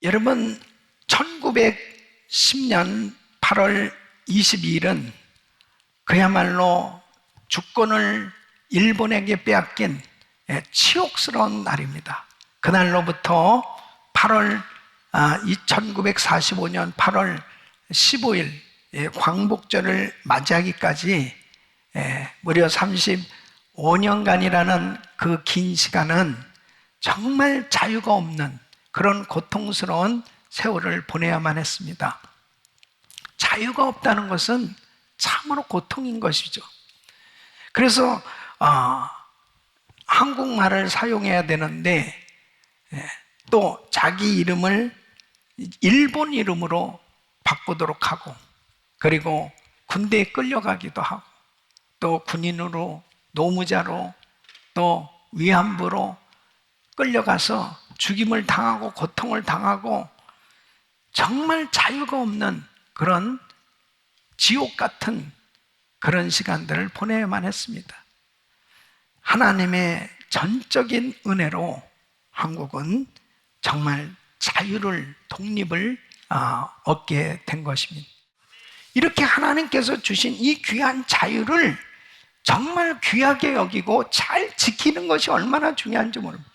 여러분, 1910년 8월 22일은 그야말로 주권을 일본에게 빼앗긴 치욕스러운 날입니다. 그날로부터 1945년 8월 15일 광복절을 맞이하기까지 무려 35년간이라는 그 긴 시간은 정말 자유가 없는 그런 고통스러운 세월을 보내야만 했습니다. 자유가 없다는 것은 참으로 고통인 것이죠. 그래서 한국말을 사용해야 되는데 또 자기 이름을 일본 이름으로 바꾸도록 하고, 그리고 군대에 끌려가기도 하고, 또 군인으로, 노무자로, 또 위안부로 끌려가서 죽임을 당하고 고통을 당하고 정말 자유가 없는 그런 지옥 같은 그런 시간들을 보내야만 했습니다. 하나님의 전적인 은혜로 한국은 정말 자유를, 독립을 얻게 된 것입니다. 이렇게 하나님께서 주신 이 귀한 자유를 정말 귀하게 여기고 잘 지키는 것이 얼마나 중요한지 모릅니다.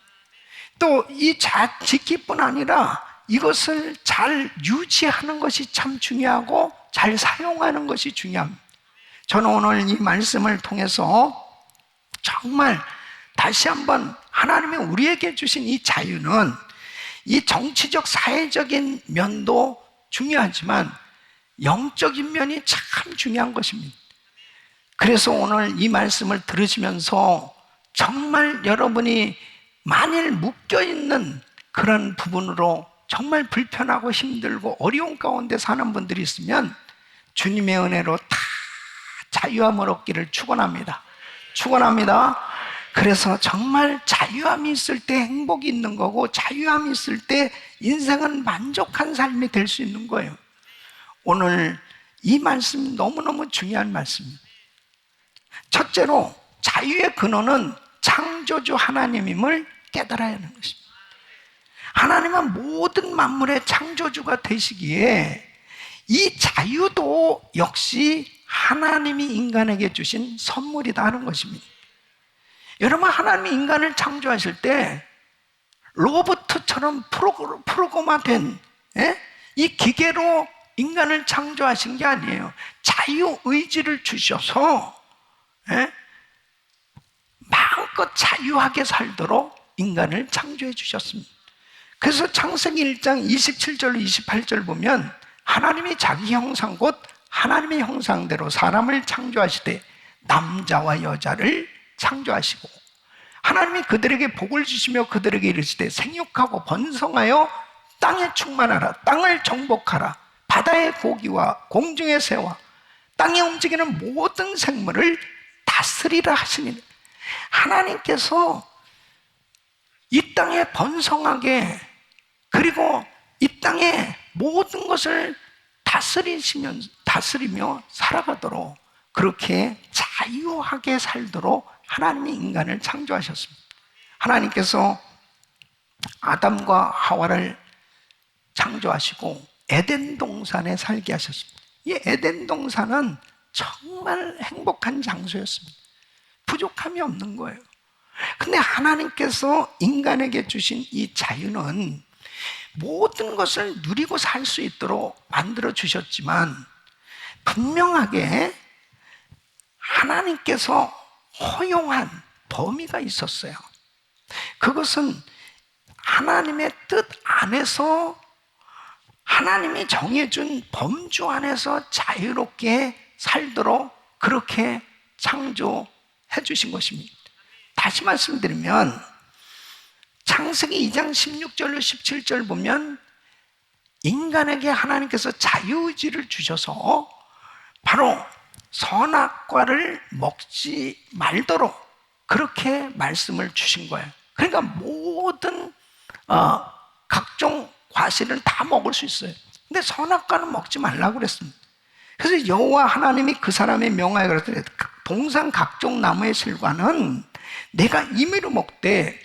또 이 잘 지킬 뿐 아니라 이것을 잘 유지하는 것이 참 중요하고 잘 사용하는 것이 중요합니다. 저는 오늘 이 말씀을 통해서 정말 다시 한번 하나님이 우리에게 주신 이 자유는 이 정치적, 사회적인 면도 중요하지만 영적인 면이 참 중요한 것입니다. 그래서 오늘 이 말씀을 들으시면서 정말 여러분이 만일 묶여있는 그런 부분으로 정말 불편하고 힘들고 어려운 가운데 사는 분들이 있으면 주님의 은혜로 다 자유함을 얻기를 축원합니다. 그래서 정말 자유함이 있을 때 행복이 있는 거고, 자유함이 있을 때 인생은 만족한 삶이 될 수 있는 거예요. 오늘 이 말씀 너무너무 중요한 말씀입니다. 첫째로 자유의 근원은 창조주 하나님임을 깨달아야 하는 것입니다. 하나님은 모든 만물의 창조주가 되시기에 이 자유도 역시 하나님이 인간에게 주신 선물이다 하는 것입니다. 여러분, 하나님이 인간을 창조하실 때 로봇처럼 프로그램화된 이 기계로 인간을 창조하신 게 아니에요. 자유의지를 주셔서 마음껏 자유하게 살도록 인간을 창조해 주셨습니다. 그래서 창세기 1장 27절 28절 보면 하나님이 자기 형상 곧 하나님의 형상대로 사람을 창조하시되 남자와 여자를 창조하시고, 하나님이 그들에게 복을 주시며 그들에게 이르시되 생육하고 번성하여 땅에 충만하라, 땅을 정복하라, 바다의 고기와 공중의 새와 땅에 움직이는 모든 생물을 다스리라 하시니, 하나님께서 이 땅에 번성하게, 그리고 이 땅에 모든 것을 다스리며 살아가도록, 그렇게 자유하게 살도록 하나님이 인간을 창조하셨습니다. 하나님께서 아담과 하와를 창조하시고 에덴 동산에 살게 하셨습니다. 이 에덴 동산은 정말 행복한 장소였습니다. 부족함이 없는 거예요. 근데 하나님께서 인간에게 주신 이 자유는 모든 것을 누리고 살 수 있도록 만들어 주셨지만, 분명하게 하나님께서 허용한 범위가 있었어요. 그것은 하나님의 뜻 안에서, 하나님이 정해준 범주 안에서 자유롭게 살도록 그렇게 창조해 주신 것입니다. 다시 말씀드리면 창세기 2장 16절로 17절 보면 인간에게 하나님께서 자유의지를 주셔서 바로 선악과를 먹지 말도록 그렇게 말씀을 주신 거예요. 그러니까 모든 각종 과실을 다 먹을 수 있어요. 근데 선악과는 먹지 말라고 그랬습니다. 그래서 여호와 하나님이 그 사람의 명하여 그랬더니 동산 각종 나무의 실과는 내가 임의로 먹되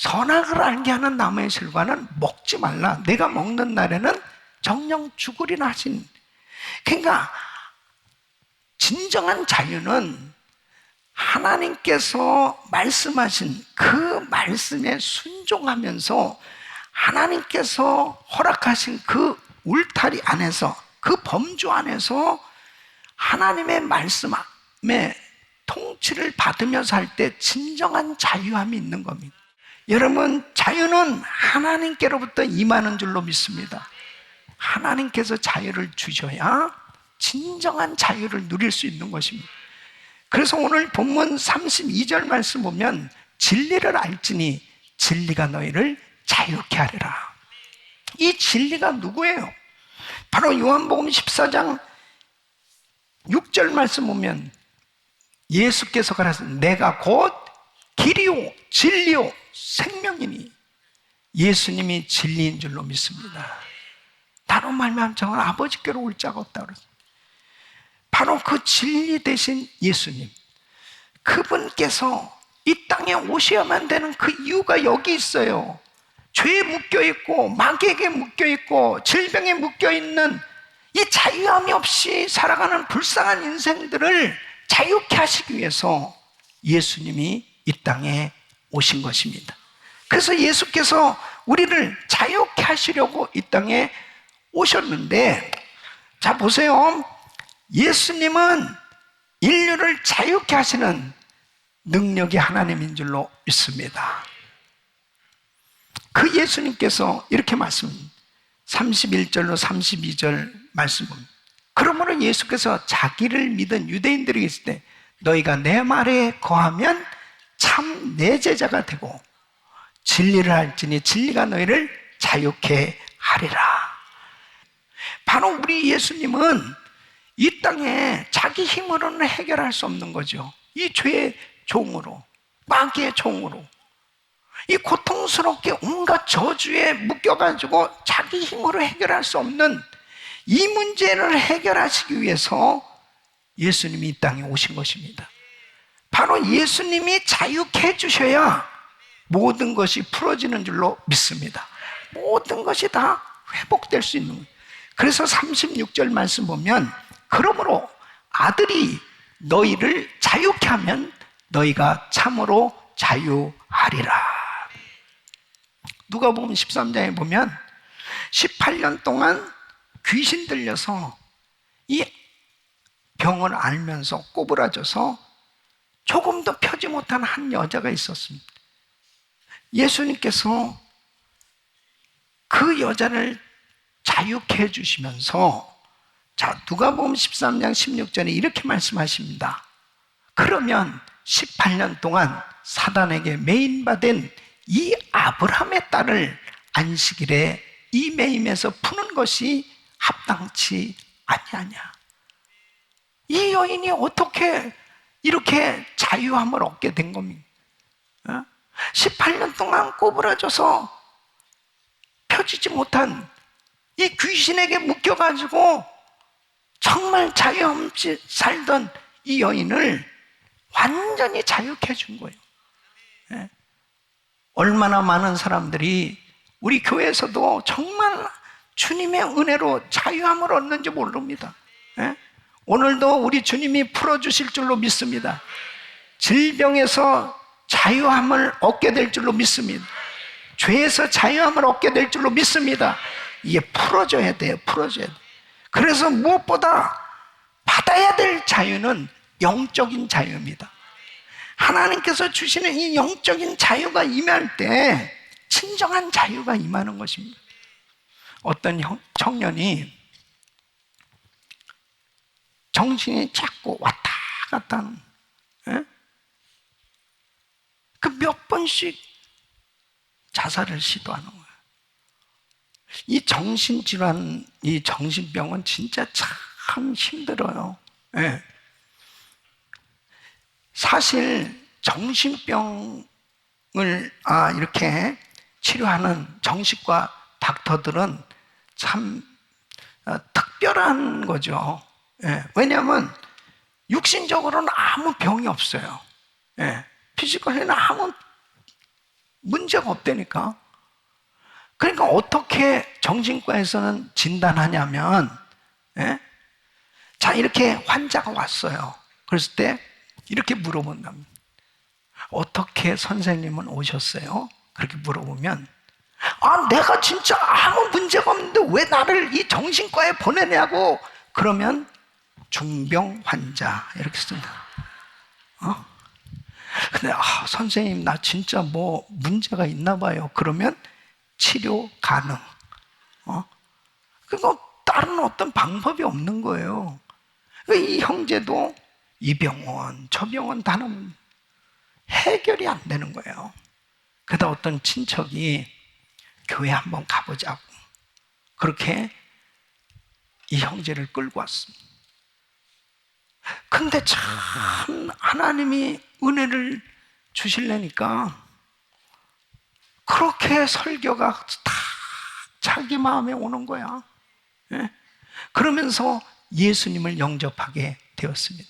선악을 알게 하는 나무의 실과는 먹지 말라. 내가 먹는 날에는 정녕 죽으리라 하신. 그러니까 진정한 자유는 하나님께서 말씀하신 그 말씀에 순종하면서 하나님께서 허락하신 그 울타리 안에서, 그 범주 안에서 하나님의 말씀에 통치를 받으면서 할 때 진정한 자유함이 있는 겁니다. 여러분, 자유는 하나님께로부터 임하는 줄로 믿습니다. 하나님께서 자유를 주셔야 진정한 자유를 누릴 수 있는 것입니다. 그래서 오늘 본문 32절 말씀 보면 진리를 알지니 진리가 너희를 자유케 하리라. 이 진리가 누구예요? 바로 요한복음 14장 6절 말씀 보면 예수께서 가라사대 내가 곧 길이요 진리요 생명이니. 예수님이 진리인 줄로 믿습니다. 나로 말미암아 저는 아버지께로 올 자가 없다 그랬어요. 바로 그 진리 되신 예수님, 그분께서 이 땅에 오셔야만 되는 그 이유가 여기 있어요. 죄에 묶여있고 마귀에게 묶여있고 질병에 묶여있는 이 자유함이 없이 살아가는 불쌍한 인생들을 자유케 하시기 위해서 예수님이 이 땅에 오신 것입니다. 그래서 예수께서 우리를 자유케 하시려고 이 땅에 오셨는데, 자 보세요. 예수님은 인류를 자유케 하시는 능력이 하나님인 줄로 믿습니다. 그 예수님께서 이렇게 말씀합니다. 31절로 32절 말씀 봅니다. 그러므로 예수께서 자기를 믿은 유대인들에게 있을 때 너희가 내 말에 거하면 참 내 제자가 되고 진리를 알지니 진리가 너희를 자유케 하리라. 바로 우리 예수님은 이 땅에 자기 힘으로는 해결할 수 없는 거죠. 이 죄의 종으로, 마귀의 종으로, 이 고통스럽게 온갖 저주에 묶여가지고 자기 힘으로 해결할 수 없는 이 문제를 해결하시기 위해서 예수님이 이 땅에 오신 것입니다. 바로 예수님이 자유케 해주셔야 모든 것이 풀어지는 줄로 믿습니다. 모든 것이 다 회복될 수 있는 거예요. 그래서 36절 말씀 보면 그러므로 아들이 너희를 자유케 하면 너희가 참으로 자유하리라. 누가복음 13장에 보면 18년 동안 귀신 들려서 이 병을 앓면서 꼬부라져서 조금도 펴지 못한 한 여자가 있었습니다. 예수님께서 그 여자를 자유케 해주시면서, 자, 누가복음 13장 16절에 이렇게 말씀하십니다. 그러면 18년 동안 사단에게 매인받은 이 아브라함의 딸을 안식일에 이 매임에서 푸는 것이 합당치 아니하냐. 이 여인이 어떻게 이렇게 자유함을 얻게 된 겁니까? 18년 동안 꼬부라져서 펴지지 못한 이 귀신에게 묶여가지고 정말 자유 없이 살던 이 여인을 완전히 자유케 해준 거예요. 얼마나 많은 사람들이 우리 교회에서도 정말 주님의 은혜로 자유함을 얻는지 모릅니다. 오늘도 우리 주님이 풀어주실 줄로 믿습니다. 질병에서 자유함을 얻게 될 줄로 믿습니다. 죄에서 자유함을 얻게 될 줄로 믿습니다. 이게 풀어져야 돼요. 풀어져야 돼요. 그래서 무엇보다 받아야 될 자유는 영적인 자유입니다. 하나님께서 주시는 이 영적인 자유가 임할 때 진정한 자유가 임하는 것입니다. 어떤 청년이 정신이 자꾸 왔다 갔다 하는, 그 몇 번씩 자살을 시도하는 거예요. 이 정신질환, 이 정신병은 진짜 참 힘들어요. 사실 정신병을 이렇게 치료하는 정신과 닥터들은 참 특별한 거죠. 왜냐하면 육신적으로는 아무 병이 없어요. 피지컬에는 아무 문제가 없다니까. 그러니까 어떻게 정신과에서는 진단하냐면, 예? 자, 이렇게 환자가 왔어요. 그랬을 때 이렇게 물어본답니다. 어떻게 선생님은 오셨어요? 그렇게 물어보면, 아, 내가 진짜 아무 문제가 없는데 왜 나를 이 정신과에 보내냐고. 그러면 중병 환자 이렇게 씁니다. 근데 선생님 나 진짜 뭐 문제가 있나 봐요. 그러면 치료 가능. 그거 다른 어떤 방법이 없는 거예요. 이 형제도 이 병원 저 병원 다는 해결이 안 되는 거예요. 그러다 어떤 친척이 교회 한번 가보자고 그렇게 이 형제를 끌고 왔습니다. 근데 참 하나님이 은혜를 주실래니까 그렇게 설교가 다 자기 마음에 오는 거야. 예? 그러면서 예수님을 영접하게 되었습니다.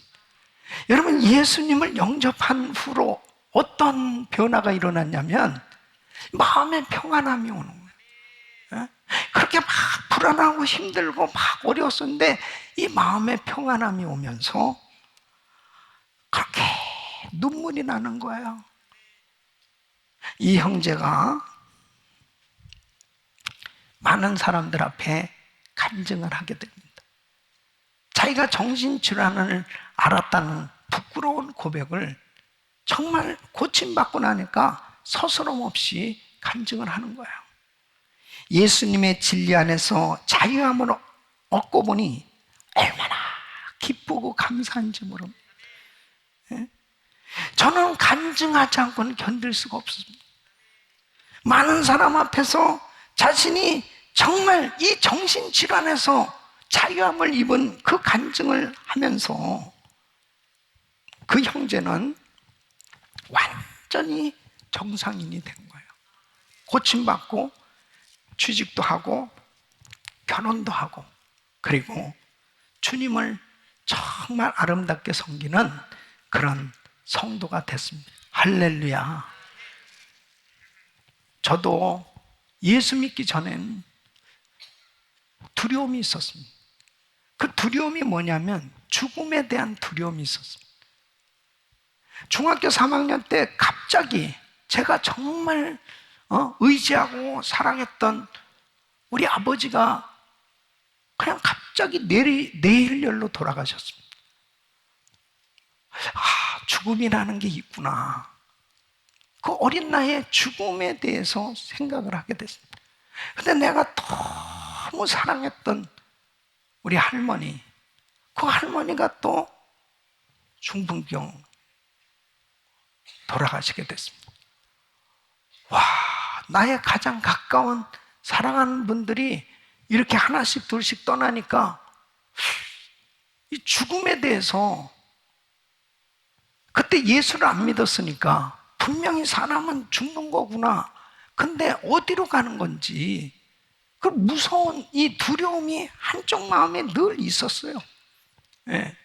여러분, 예수님을 영접한 후로 어떤 변화가 일어났냐면 마음에 평안함이 오는 거예요. 예? 그렇게 막 불안하고 힘들고 막 어려웠었는데 이 마음에 평안함이 오면서 그렇게 눈물이 나는 거예요. 이 형제가 많은 사람들 앞에 간증을 하게 됩니다. 자기가 정신질환을 알았다는 부끄러운 고백을 정말 고침받고 나니까 서스럼 없이 간증을 하는 거예요. 예수님의 진리 안에서 자유함을 얻고 보니 얼마나 기쁘고 감사한지 모릅니다. 저는 간증하지 않고는 견딜 수가 없습니다. 많은 사람 앞에서 자신이 정말 이 정신질환에서 자유함을 입은 그 간증을 하면서 그 형제는 완전히 정상인이 된 거예요. 고침받고 취직도 하고 결혼도 하고 그리고 주님을 정말 아름답게 섬기는 그런 성도가 됐습니다. 할렐루야. 저도 예수 믿기 전엔 두려움이 있었습니다. 그 두려움이 뭐냐면 죽음에 대한 두려움이 있었습니다. 중학교 3학년 때 갑자기 제가 정말 의지하고 사랑했던 우리 아버지가 그냥 갑자기 뇌일렬로 돌아가셨습니다. 죽음이라는 게 있구나. 그 어린 나이에 죽음에 대해서 생각을 하게 됐습니다. 근데 내가 너무 사랑했던 우리 할머니, 그 할머니가 또 중풍병 돌아가시게 됐습니다. 와, 나의 가장 가까운 사랑하는 분들이 이렇게 하나씩 둘씩 떠나니까 이 죽음에 대해서 그때 예수를 안 믿었으니까 분명히 사람은 죽는 거구나. 근데 어디로 가는 건지 그 무서운 이 두려움이 한쪽 마음에 늘 있었어요. 예.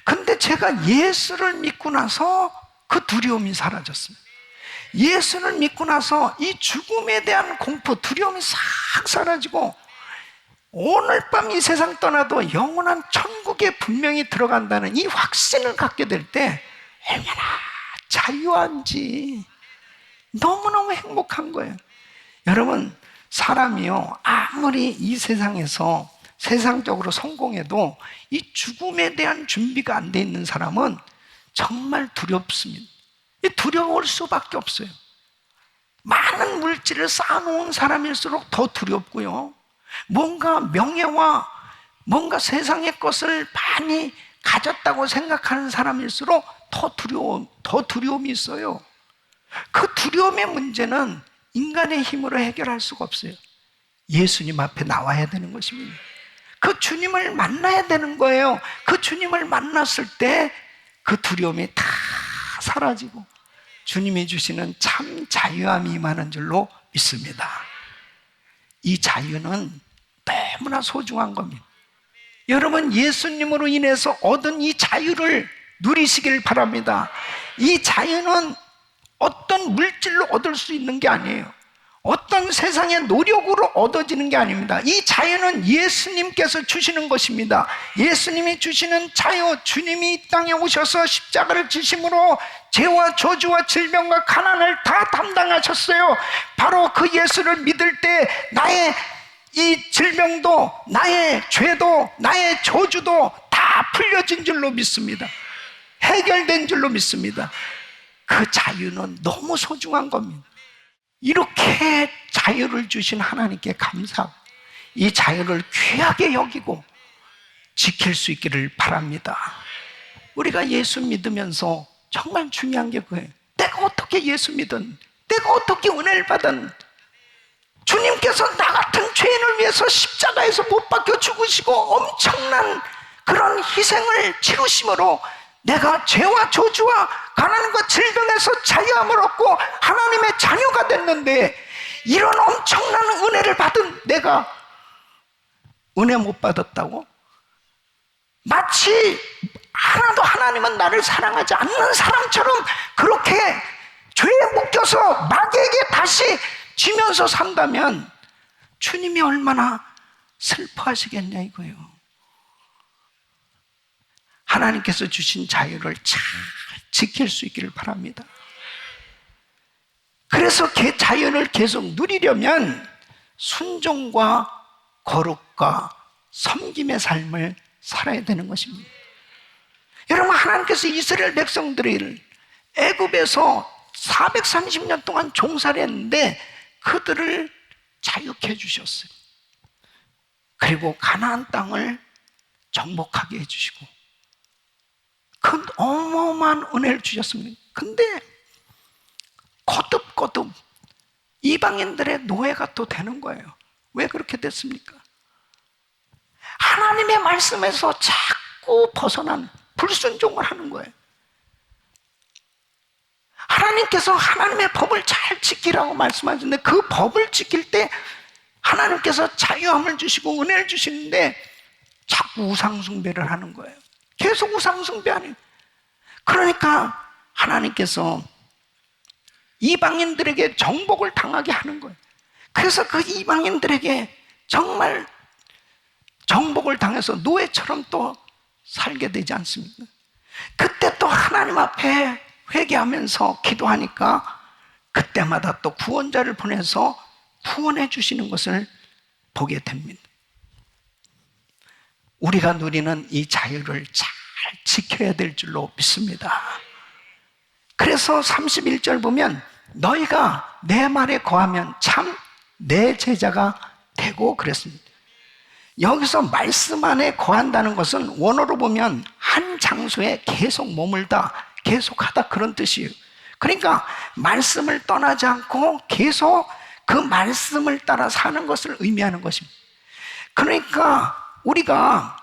근데 제가 예수를 믿고 나서 그 두려움이 사라졌습니다. 예수를 믿고 나서 이 죽음에 대한 공포, 두려움이 싹 사라지고 오늘 밤 이 세상 떠나도 영원한 천국에 분명히 들어간다는 이 확신을 갖게 될 때 얼마나 자유한지 너무너무 행복한 거예요. 여러분, 사람이요 아무리 이 세상에서 세상적으로 성공해도 이 죽음에 대한 준비가 안 돼 있는 사람은 정말 두렵습니다. 두려울 수밖에 없어요. 많은 물질을 쌓아놓은 사람일수록 더 두렵고요, 뭔가 명예와 뭔가 세상의 것을 많이 가졌다고 생각하는 사람일수록 더 두려움이 있어요. 그 두려움의 문제는 인간의 힘으로 해결할 수가 없어요. 예수님 앞에 나와야 되는 것입니다. 그 주님을 만나야 되는 거예요. 그 주님을 만났을 때 그 두려움이 다 사라지고 주님이 주시는 참 자유함이 임하는 줄로 믿습니다. 이 자유는 너무나 소중한 겁니다. 여러분, 예수님으로 인해서 얻은 이 자유를 누리시길 바랍니다. 이 자유는 어떤 물질로 얻을 수 있는 게 아니에요. 어떤 세상의 노력으로 얻어지는 게 아닙니다. 이 자유는 예수님께서 주시는 것입니다. 예수님이 주시는 자유, 주님이 이 땅에 오셔서 십자가를 지심으로 죄와 저주와 질병과 가난을 다 담당하셨어요. 바로 그 예수를 믿을 때 나의 이 질병도, 나의 죄도, 나의 저주도 다 풀려진 줄로 믿습니다. 해결된 줄로 믿습니다. 그 자유는 너무 소중한 겁니다. 이렇게 자유를 주신 하나님께 감사하고 이 자유를 귀하게 여기고 지킬 수 있기를 바랍니다. 우리가 예수 믿으면서 정말 중요한 게 그거예요. 내가 어떻게 예수 믿은, 내가 어떻게 은혜를 받은, 주님께서 나 같은 죄인을 위해서 십자가에서 못 박혀 죽으시고 엄청난 그런 희생을 치르심으로 내가 죄와 저주와 가난과 질병에서 자유함을 얻고 하나님의 자녀가 됐는데, 이런 엄청난 은혜를 받은 내가 은혜 못 받았다고? 마치 하나도 하나님은 나를 사랑하지 않는 사람처럼 그렇게 죄에 묶여서 마귀에게 다시 지면서 산다면 주님이 얼마나 슬퍼하시겠냐 이거예요. 하나님께서 주신 자유를 잘 지킬 수 있기를 바랍니다. 그래서 자유를 계속 누리려면 순종과 거룩과 섬김의 삶을 살아야 되는 것입니다. 여러분, 하나님께서 이스라엘 백성들을 애굽에서 430년 동안 종살이 했는데 그들을 자유케 해주셨어요. 그리고 가나안 땅을 정복하게 해주시고 그 어마어마한 은혜를 주셨습니다. 근데 거듭거듭 이방인들의 노예가 또 되는 거예요. 왜 그렇게 됐습니까? 하나님의 말씀에서 자꾸 벗어난 불순종을 하는 거예요. 하나님께서 하나님의 법을 잘 지키라고 말씀하셨는데 그 법을 지킬 때 하나님께서 자유함을 주시고 은혜를 주시는데 자꾸 우상숭배를 하는 거예요. 계속 우상숭배하는. 그러니까 하나님께서 이방인들에게 정복을 당하게 하는 거예요. 그래서 그 이방인들에게 정말 정복을 당해서 노예처럼 또 살게 되지 않습니까? 그때 또 하나님 앞에 회개하면서 기도하니까 그때마다 또 구원자를 보내서 구원해 주시는 것을 보게 됩니다. 우리가 누리는 이 자유를 잘 지켜야 될 줄로 믿습니다. 그래서 31절 보면 너희가 내 말에 거하면 참 내 제자가 되고 그랬습니다. 여기서 말씀 안에 거한다는 것은 원어로 보면 한 장소에 계속 머물다, 계속하다 그런 뜻이에요. 그러니까 말씀을 떠나지 않고 계속 그 말씀을 따라 사는 것을 의미하는 것입니다. 그러니까 우리가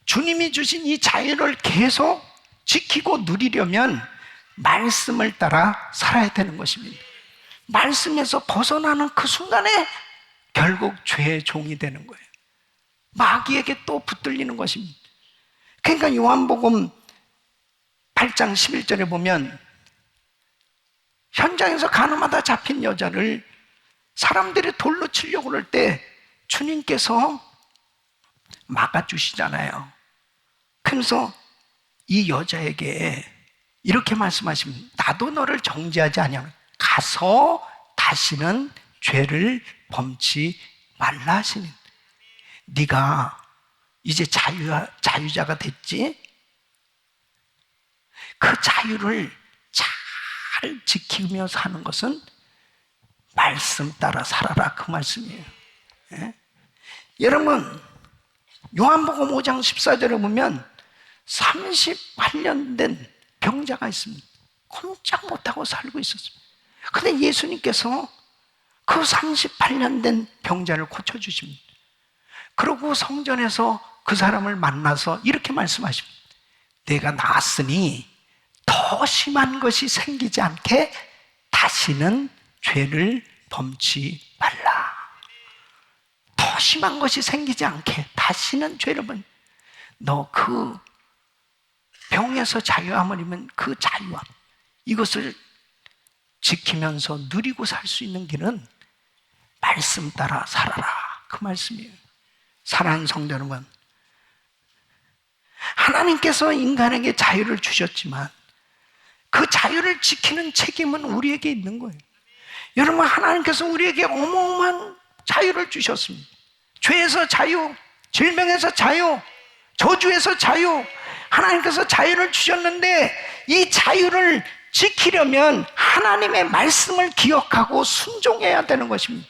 주님이 주신 이 자유를 계속 지키고 누리려면 말씀을 따라 살아야 되는 것입니다. 말씀에서 벗어나는 그 순간에 결국 죄의 종이 되는 거예요. 마귀에게 또 붙들리는 것입니다. 그러니까 요한복음 8장 11절에 보면 현장에서 가늠하다 잡힌 여자를 사람들이 돌로 치려고 그럴 때 주님께서 막아주시잖아요. 그래서 이 여자에게 이렇게 말씀하십니다. 나도 너를 정죄하지 아니하노라. 가서 다시는 죄를 범치 말라 하시는. 네가 이제 자유자가 됐지? 그 자유를 잘 지키며 사는 것은 말씀 따라 살아라 그 말씀이에요. 예? 여러분, 요한복음 5장 14절에 보면 38년 된 병자가 있습니다. 꼼짝 못하고 살고 있었습니다. 근데 예수님께서 그 38년 된 병자를 고쳐주십니다. 그리고 성전에서 그 사람을 만나서 이렇게 말씀하십니다. 내가 나았으니 더 심한 것이 생기지 않게 다시는 죄를 범치 말라. 더 심한 것이 생기지 않게 다시는 죄를 범치. 너 그 병에서 자유함을 입은 그 자유함, 이것을 지키면서 누리고 살 수 있는 길은 말씀 따라 살아라, 그 말씀이에요. 사랑하는 성도 여러분, 하나님께서 인간에게 자유를 주셨지만 그 자유를 지키는 책임은 우리에게 있는 거예요. 여러분, 하나님께서 우리에게 어마어마한 자유를 주셨습니다. 죄에서 자유, 질병에서 자유, 저주에서 자유, 하나님께서 자유를 주셨는데 이 자유를 지키려면 하나님의 말씀을 기억하고 순종해야 되는 것입니다.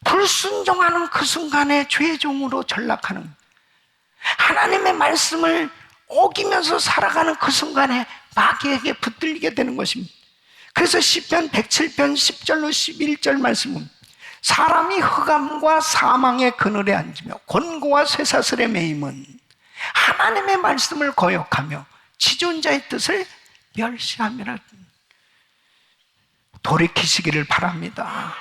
불순종하는 그 순간에 죄의 종으로 전락하는 거예요. 하나님의 말씀을 어기면서 살아가는 그 순간에 마귀에게 붙들리게 되는 것입니다. 그래서 시편 107편 10절로 11절 말씀은 사람이 흑암과 사망의 그늘에 앉으며 곤고와 쇠사슬에 매임은 하나님의 말씀을 거역하며 지존자의 뜻을 멸시함이라. 돌이키시기를 바랍니다.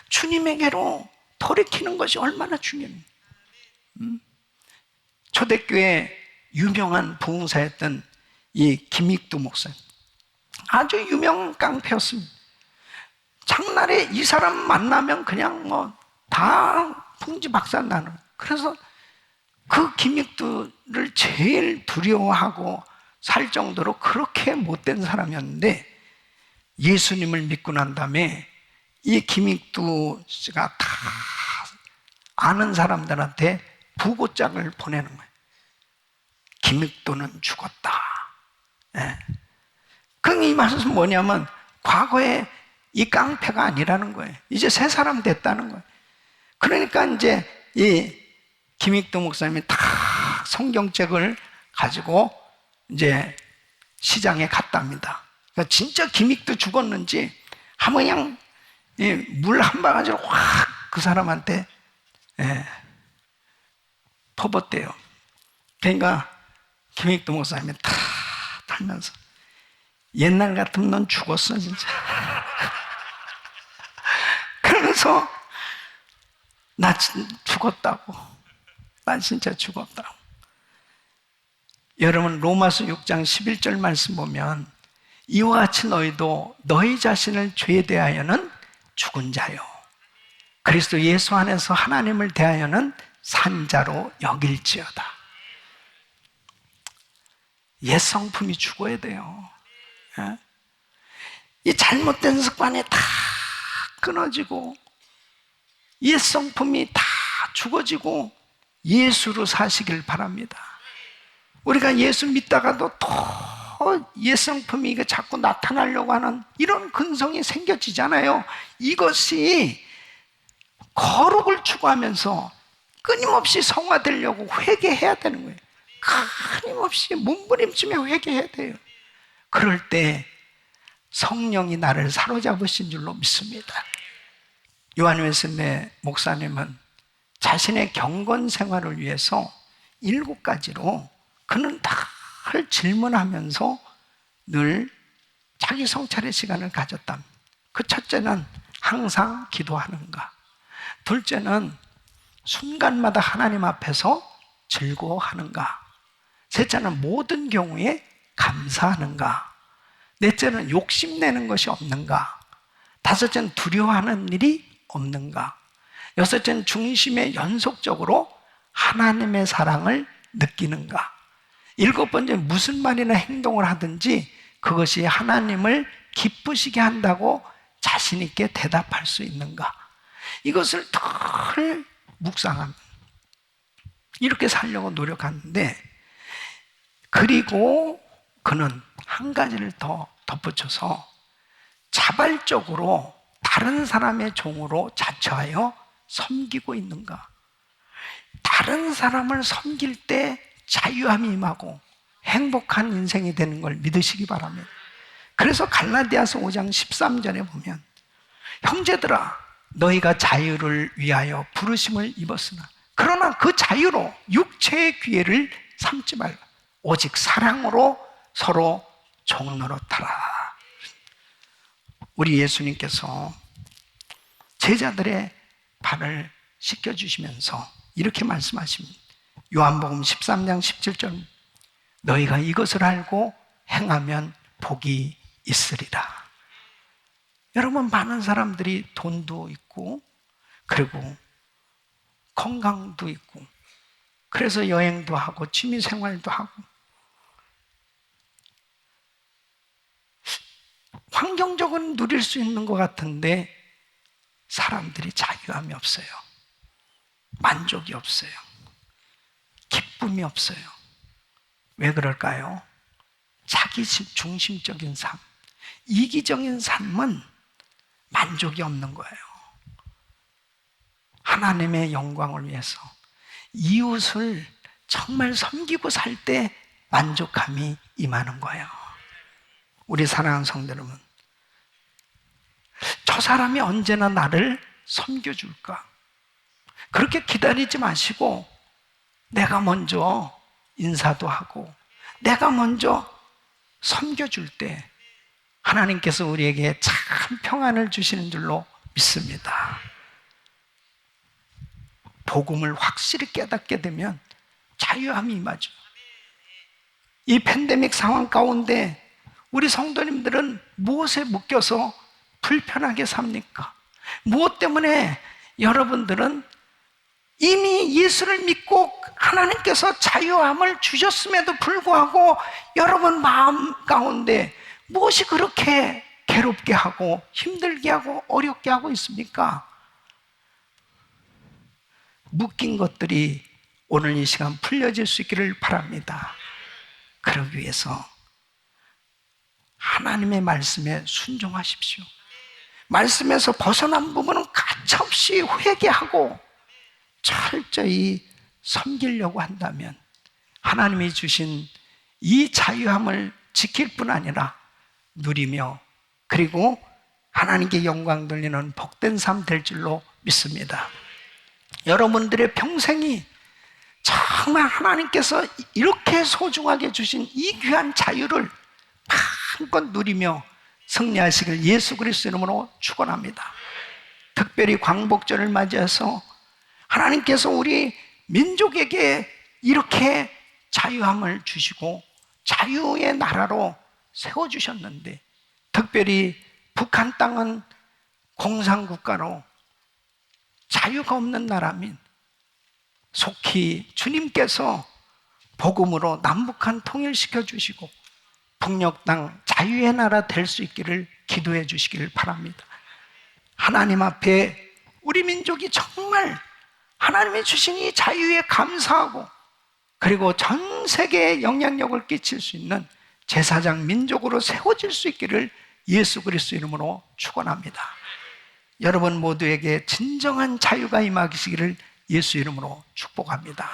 주님에게로 돌이키는 것이 얼마나 중요합니다. 초대교회 유명한 부흥사였던 이 김익두 목사님, 아주 유명한 깡패였습니다. 장날에 이 사람 만나면 그냥 뭐 다 풍지박산나는. 그래서 그 김익두를 제일 두려워하고 살 정도로 그렇게 못된 사람이었는데, 예수님을 믿고 난 다음에 이 김익두 씨가 다 아는 사람들한테 부고장을 보내는 거예요. 김익두는 죽었다. 예. 그럼 이 말씀은 뭐냐면 과거에 이 깡패가 아니라는 거예요. 이제 새 사람 됐다는 거예요. 그러니까 이제 이 김익두 목사님이 다 성경책을 가지고 이제 시장에 갔답니다. 그러니까 진짜 김익두 죽었는지 한번 그냥 물 한 바가지로 확 그 사람한테 퍼붓대요. 그러니까 김익두 목사님이 다 달면서 옛날 같으면 넌 죽었어 진짜. 그러면서 나 죽었다고, 나 진짜 죽었다고. 여러분, 로마서 6장 11절 말씀 보면 이와 같이 너희도 너희 자신을 죄에 대하여는 죽은 자요 그리스도 예수 안에서 하나님을 대하여는 산 자로 여길지어다. 옛 성품이 죽어야 돼요. 이 잘못된 습관이 다 끊어지고 옛 성품이 다 죽어지고 예수로 사시길 바랍니다. 우리가 예수 믿다가도 더 옛 성품이 자꾸 나타나려고 하는 이런 근성이 생겨지잖아요. 이것이 거룩을 추구하면서 끊임없이 성화되려고 회개해야 되는 거예요. 끊임없이 몸부림치며 회개해야 돼요. 그럴 때 성령이 나를 사로잡으신 줄로 믿습니다. 요한 웨슬레 목사님은 자신의 경건 생활을 위해서 7가지로 그는 늘 질문하면서 늘 자기 성찰의 시간을 가졌답니다. 그 첫째는 항상 기도하는가, 둘째는 순간마다 하나님 앞에서 즐거워하는가, 셋째는 모든 경우에 감사하는가, 넷째는 욕심내는 것이 없는가, 다섯째는 두려워하는 일이 없는가, 여섯째는 중심에 연속적으로 하나님의 사랑을 느끼는가, 일곱 번째 무슨 말이나 행동을 하든지 그것이 하나님을 기쁘시게 한다고 자신 있게 대답할 수 있는가. 이것을 늘 묵상합니다. 이렇게 살려고 노력하는데, 그리고 그는 한 가지를 더 덧붙여서 자발적으로 다른 사람의 종으로 자처하여 섬기고 있는가. 다른 사람을 섬길 때 자유함이 임하고 행복한 인생이 되는 걸 믿으시기 바랍니다. 그래서 갈라디아서 5장 13절에 보면 형제들아 너희가 자유를 위하여 부르심을 입었으나 그러나 그 자유로 육체의 기회를 삼지 말라. 오직 사랑으로 서로 종노릇하라. 우리 예수님께서 제자들의 발을 씻겨주시면서 이렇게 말씀하십니다. 요한복음 13장 17절 너희가 이것을 알고 행하면 복이 있으리라. 여러분, 많은 사람들이 돈도 있고 그리고 건강도 있고 그래서 여행도 하고 취미 생활도 하고 환경적으로 누릴 수 있는 것 같은데 사람들이 자유함이 없어요. 만족이 없어요. 기쁨이 없어요. 왜 그럴까요? 자기 중심적인 삶, 이기적인 삶은 만족이 없는 거예요. 하나님의 영광을 위해서 이웃을 정말 섬기고 살 때 만족함이 임하는 거예요. 우리 사랑하는 성도 여러분, 저 사람이 언제나 나를 섬겨줄까? 그렇게 기다리지 마시고 내가 먼저 인사도 하고 내가 먼저 섬겨줄 때 하나님께서 우리에게 참 평안을 주시는 줄로 믿습니다. 복음을 확실히 깨닫게 되면 자유함이 임하죠. 이 팬데믹 상황 가운데 우리 성도님들은 무엇에 묶여서 불편하게 삽니까? 무엇 때문에 여러분들은 이미 예수를 믿고 하나님께서 자유함을 주셨음에도 불구하고 여러분 마음 가운데 무엇이 그렇게 괴롭게 하고 힘들게 하고 어렵게 하고 있습니까? 묶인 것들이 오늘 이 시간 풀려질 수 있기를 바랍니다. 그러기 위해서 하나님의 말씀에 순종하십시오. 말씀에서 벗어난 부분은 가차없이 회개하고 철저히 섬기려고 한다면 하나님이 주신 이 자유함을 지킬 뿐 아니라 누리며 그리고 하나님께 영광 돌리는 복된 삶 될 줄로 믿습니다. 여러분들의 평생이 정말 하나님께서 이렇게 소중하게 주신 이 귀한 자유를 마음껏 누리며 승리하시길 예수 그리스도 이름으로 축원합니다. 특별히 광복절을 맞이해서 하나님께서 우리 민족에게 이렇게 자유함을 주시고 자유의 나라로 세워주셨는데 특별히 북한 땅은 공산국가로 자유가 없는 나라민 속히 주님께서 복음으로 남북한 통일시켜 주시고 북녘 땅 자유의 나라 될 수 있기를 기도해 주시기를 바랍니다. 하나님 앞에 우리 민족이 정말 하나님이 주신 이 자유에 감사하고 그리고 전 세계에 영향력을 끼칠 수 있는 제사장 민족으로 세워질 수 있기를 예수 그리스도 이름으로 축원합니다. 여러분 모두에게 진정한 자유가 임하시기를 예수 이름으로 축복합니다.